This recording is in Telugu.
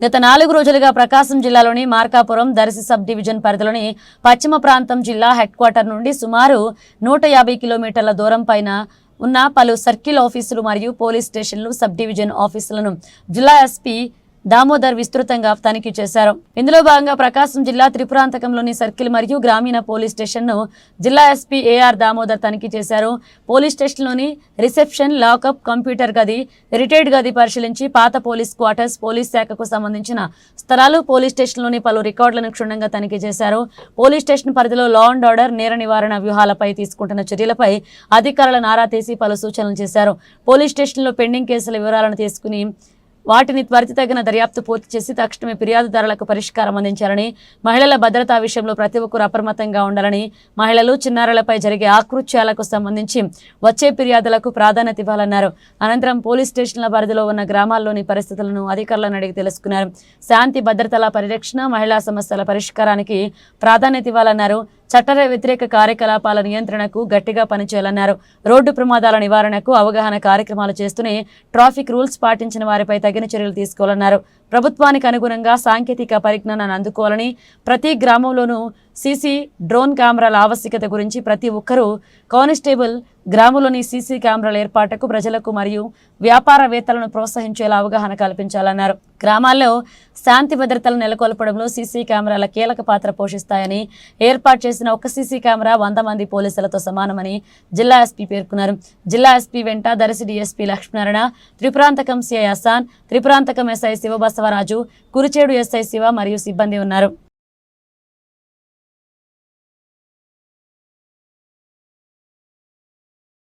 గత 4 రోజులుగా ప్రకాశం జిల్లాలోని మార్కాపురం దర్శి సబ్ డివిజన్ పరిధిలోని పశ్చిమ ప్రాంతం జిల్లా హెడ్ క్వార్టర్ నుండి సుమారు 150 కిలోమీటర్ల దూరం పైన ఉన్న పలు సర్కిల్ ఆఫీసులు మరియు పోలీస్ స్టేషన్లు సబ్ డివిజన్ ఆఫీసులను జిల్లా ఎస్పీ దామోదర్ విస్తృతంగా తనిఖీ చేశారు. ఇందులో భాగంగా ప్రకాశం జిల్లా త్రిపురాంతకంలోని సర్కిల్ మరియు గ్రామీణ పోలీస్ స్టేషన్ను జిల్లా ఎస్పీ ఏఆర్ దామోదర్ తనిఖీ చేశారు. పోలీస్ స్టేషన్లోని రిసెప్షన్, లాకప్, కంప్యూటర్ గది, రిటైర్డ్ గది పరిశీలించి పాత పోలీస్ క్వార్టర్స్, పోలీస్ శాఖకు సంబంధించిన స్థలాలు, పోలీస్ స్టేషన్లోని పలు రికార్డులను క్షుణ్ణంగా తనిఖీ చేశారు. పోలీస్ స్టేషన్ పరిధిలో లా అండ్ ఆర్డర్, నేర నివారణ వ్యూహాలపై తీసుకుంటున్న చర్యలపై అధికారులను ఆరా తీసి పలు సూచనలు చేశారు. పోలీస్ స్టేషన్లో పెండింగ్ కేసుల వివరాలను తీసుకుని వాటిని త్వరితగిన దర్యాప్తు పూర్తి చేసి తక్షణమే ఫిర్యాదుదారులకు పరిష్కారం అందించాలని, మహిళల భద్రతా విషయంలో ప్రతి ఒక్కరూ అప్రమత్తంగా ఉండాలని, మహిళలు, చిన్నారులపై జరిగే ఆకృత్యాలకు సంబంధించి వచ్చే ఫిర్యాదులకు ప్రాధాన్యత ఇవ్వాలన్నారు. అనంతరం పోలీస్ స్టేషన్ల పరిధిలో ఉన్న గ్రామాల్లోని పరిస్థితులను అధికారులను అడిగి తెలుసుకున్నారు. శాంతి భద్రతల పరిరక్షణ, మహిళా సమస్యల పరిష్కారానికి ప్రాధాన్యత ఇవ్వాలన్నారు. చట్ట వ్యతిరేక కార్యకలాపాల నియంత్రణకు గట్టిగా పనిచేయాలన్నారు. రోడ్డు ప్రమాదాల నివారణకు అవగాహన కార్యక్రమాలు చేస్తూనే ట్రాఫిక్ రూల్స్ పాటించిన వారిపై తగిన చర్యలు తీసుకోవాలన్నారు. ప్రభుత్వానికి అనుగుణంగా సాంకేతిక పరిజ్ఞానాన్ని అందుకోవాలని, ప్రతి గ్రామంలోనూ సీసీ, డ్రోన్ కెమెరాల ఆవశ్యకత గురించి ప్రతి ఒక్కరూ కానిస్టేబుల్ గ్రామంలోని సీసీ కెమెరాల ఏర్పాటుకు ప్రజలకు మరియు వ్యాపారవేత్తలను ప్రోత్సహించేలా అవగాహన కల్పించాలన్నారు. గ్రామాల్లో శాంతి భద్రతలు నెలకొల్పడంలో సీసీ కెమెరాల కీలక పాత్ర పోషిస్తాయని, ఏర్పాటు చేసిన ఒక్క సీసీ కెమెరా 100 మంది పోలీసులతో సమానమని జిల్లా ఎస్పీ పేర్కొన్నారు. జిల్లా ఎస్పీ వెంట Darsi DSP Lakshminarayana, Tripuranthakam CI Asan, Tripuranthakam SI Shivabasavaraju, Kurichedu SI Shiva మరియు సిబ్బంది ఉన్నారు.